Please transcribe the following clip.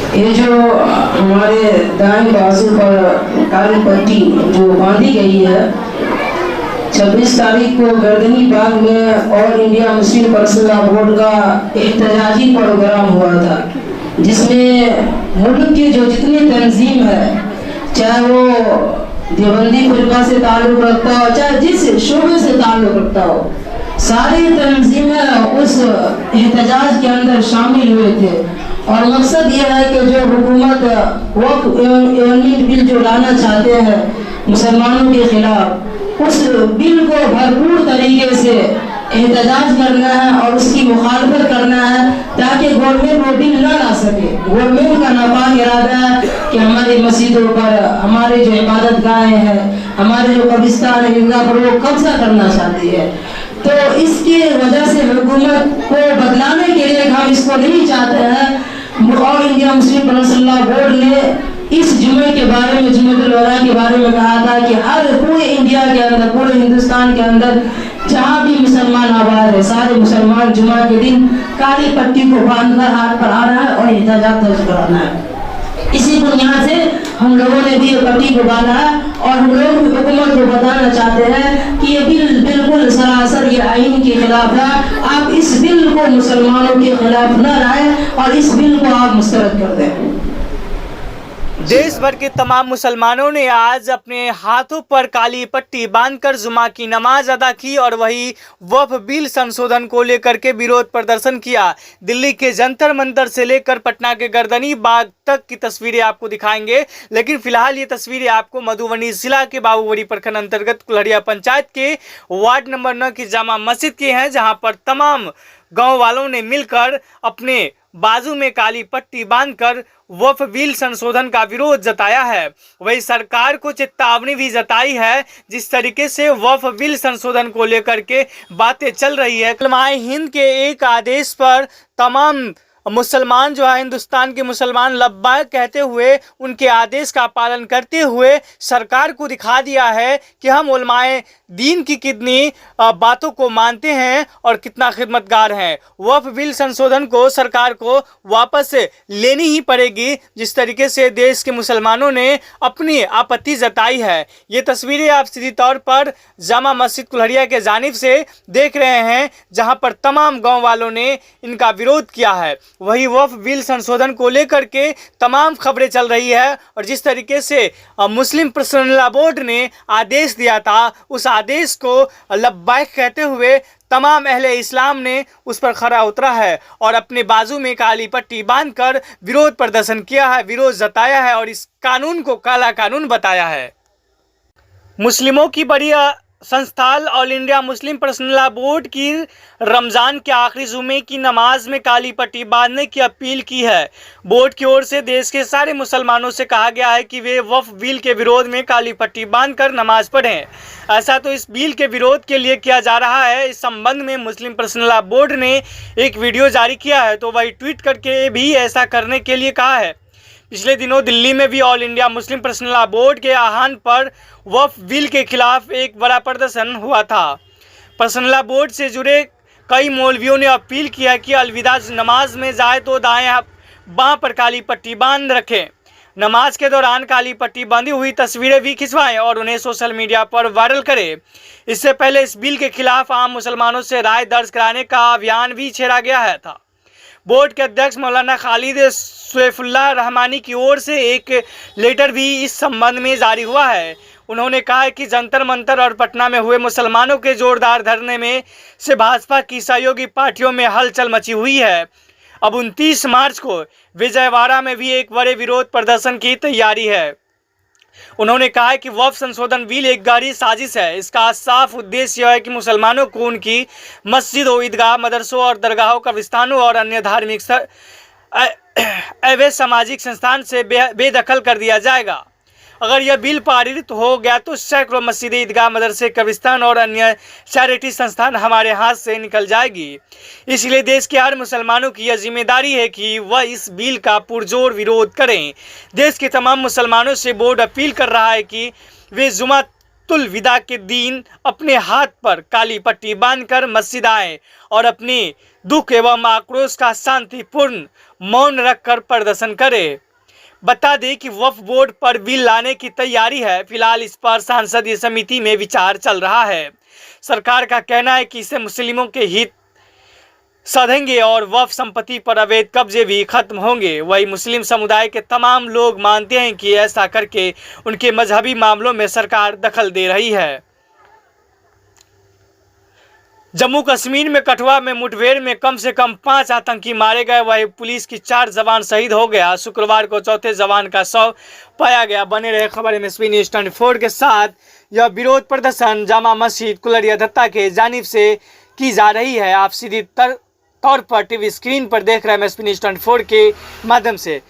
ये जो हमारे दाएं बाजू पर काली पट्टी जो बांधी गई है, 26 तारीख को गर्दनी बाग में all India Muslim personal law board का एहतजाजी प्रोग्राम हुआ था, जिसमें मुल्क के जो जितनी तंजीम है, चाहे वो देवबंदी फिरका से ताल्लुक रखता हो, चाहे जिस शोबे से ताल्लुक रखता हो, सारी तंजीमें उस एहतजाज के अंदर शामिल हुए थे। और मकसद यह है कि जो हुकूमत वक्फ अमेंडमेंट बिल जो लाना चाहते हैं मुसलमानों के खिलाफ, उस बिल को भरपूर तरीके से एहतजाज करना है और उसकी मुखालफत करना है, ताकि गवर्नमेंट वो बिल न ला सके। गवर्नमेंट का नापाक इरादा है कि हमारी मस्जिदों पर, हमारे जो इबादत गाहें हैं, हमारे जो कब्रिस्तान है, इनका पर वो कब्जा करना चाहती है। तो इसकी वजह से हुकूमत को बदलाने के लिए हम इसको नहीं चाहते हैं। All India Muslim personal law board ने इस जुमे के बारे में, जुम्मतुल वरा के बारे में कहा था कि हर पूरे इंडिया के अंदर, पूरे हिंदुस्तान के अंदर जहाँ भी मुसलमान आबाद है, सारे मुसलमान जुमा के दिन काली पट्टी को बांधकर हाथ पर आना है और एहतजाज दर्ज कराना है। इसी बुनियाद से हम लोगों ने भी ये पट्टी को बांधा है और हम लोग हुकूमत को बताना चाहते हैं कि ये बिल बिल्कुल सरासर ये आइन के खिलाफ है। आप इस बिल को मुसलमानों के खिलाफ न लाएं और इस बिल को आप मुस्तरद कर दें। देश भर के तमाम मुसलमानों ने आज अपने हाथों पर काली पट्टी बांधकर जुमा की नमाज अदा की और वही वक्फ बिल संशोधन को लेकर के विरोध प्रदर्शन किया। दिल्ली के जंतर मंतर से लेकर पटना के गर्दनी बाग तक की तस्वीरें आपको दिखाएंगे, लेकिन फिलहाल ये तस्वीरें आपको मधुबनी जिला के बाबूबड़ी प्रखंड अंतर्गत कुल्हड़िया पंचायत के वार्ड नंबर 9 की जामा मस्जिद की हैं, जहां पर तमाम गांव वालों ने मिलकर अपने बाजू में काली पट्टी बांधकर वक्फ बिल संशोधन का विरोध जताया है। वही सरकार को चेतावनी भी जताई है। जिस तरीके से वक्फ बिल संशोधन को लेकर के बातें चल रही है, उलमाए हिंद के एक आदेश पर तमाम मुसलमान जो है, हिंदुस्तान के मुसलमान लब्बाइक कहते हुए उनके आदेश का पालन करते हुए सरकार को दिखा दिया है कि हम उलमाए दीन की कितनी बातों को मानते हैं और कितना खिदमतगार हैं। वक्फ बिल संशोधन को सरकार को वापस लेनी ही पड़ेगी, जिस तरीके से देश के मुसलमानों ने अपनी आपत्ति जताई है। ये तस्वीरें आप सीधी तौर पर जामा मस्जिद कुल्हड़िया के जानिब से देख रहे हैं, जहां पर तमाम गांव वालों ने इनका विरोध किया है। वही वक्फ बिल संशोधन को लेकर के तमाम खबरें चल रही है और जिस तरीके से मुस्लिम पर्सनल लॉ बोर्ड ने आदेश दिया था, उस आदेश को लब्बाइक कहते हुए तमाम अहले इस्लाम ने उस पर खरा उतरा है और अपने बाजू में काली पट्टी बांधकर विरोध प्रदर्शन किया है, विरोध जताया है और इस कानून को काला कानून बताया है। मुस्लिमों की बड़ी संस्थान all India Muslim personal law board की रमज़ान के आखिरी जुमे की नमाज में काली पट्टी बांधने की अपील की है। बोर्ड की ओर से देश के सारे मुसलमानों से कहा गया है कि वे वक्फ बिल के विरोध में काली पट्टी बांधकर नमाज पढ़ें। ऐसा तो इस बिल के विरोध के लिए किया जा रहा है। इस संबंध में मुस्लिम पर्सनल लॉ बोर्ड ने एक वीडियो जारी किया है, तो वही ट्वीट करके भी ऐसा करने के लिए कहा है। पिछले दिनों दिल्ली में भी all India Muslim personal law board के आह्वान पर वक्फ बिल के खिलाफ एक बड़ा प्रदर्शन हुआ था। पर्सनल लॉ बोर्ड से जुड़े कई मौलवियों ने अपील किया कि अलविदा नमाज में जाए तो दाएं बां पर काली पट्टी बांध रखें। नमाज के दौरान काली पट्टी बांधी हुई तस्वीरें भी खिंचवाएं और उन्हें सोशल मीडिया पर वायरल करें। इससे पहले इस बिल के खिलाफ आम मुसलमानों से राय दर्ज कराने का अभियान भी छेड़ा गया था। बोर्ड के अध्यक्ष मौलाना खालिद सैफुल्लाह रहमानी की ओर से एक लेटर भी इस संबंध में जारी हुआ है। उन्होंने कहा है कि जंतर मंतर और पटना में हुए मुसलमानों के जोरदार धरने में से भाजपा की सहयोगी पार्टियों में हलचल मची हुई है। अब 29 मार्च को विजयवाड़ा में भी एक बड़े विरोध प्रदर्शन की तैयारी है। उन्होंने कहा है कि वक्फ संशोधन बिल एक गहरी साजिश है। इसका साफ उद्देश्य यह है कि मुसलमानों को उनकी मस्जिदों, ईदगाह, मदरसों और दरगाहों, कब्रिस्तानों और अन्य धार्मिक अवैध सामाजिक संस्थान से बेदखल कर दिया जाएगा। अगर यह बिल पारित हो गया तो सैकड़ों मस्जिदें, ईदगाह, मदरसे, कब्रिस्तान और अन्य चैरिटी संस्थान हमारे हाथ से निकल जाएगी। इसलिए देश के हर मुसलमानों की यह जिम्मेदारी है कि वह इस बिल का पुरजोर विरोध करें। देश के तमाम मुसलमानों से बोर्ड अपील कर रहा है कि वे जुमा ईद-उल विदा के दिन अपने हाथ पर काली पट्टी बांधकर मस्जिद आए और अपने दुख एवं आक्रोश का शांतिपूर्ण मौन रखकर प्रदर्शन करे। बता दें कि वक्फ बोर्ड पर बिल लाने की तैयारी है। फिलहाल इस पर संसदीय समिति में विचार चल रहा है। सरकार का कहना है कि इससे मुस्लिमों के हित सधेंगे और वक्फ संपत्ति पर अवैध कब्जे भी खत्म होंगे। वही मुस्लिम समुदाय के तमाम लोग मानते हैं कि ऐसा करके उनके मजहबी मामलों में सरकार दखल दे रही है। जम्मू कश्मीर में कठुआ में मुठभेड़ में कम से कम 5 आतंकी मारे गए। वही पुलिस की 4 जवान शहीद हो गया। शुक्रवार को चौथे जवान का शव पाया गया। बने रहे खबर एमएसपी न्यूज़ 24 के साथ। यह विरोध प्रदर्शन जामा मस्जिद कुलरिया दत्ता के जानिब से की जा रही है। आप सीधी तौर पर टीवी स्क्रीन पर देख रहे हैं एमएसपी न्यूज़ 24 के माध्यम से।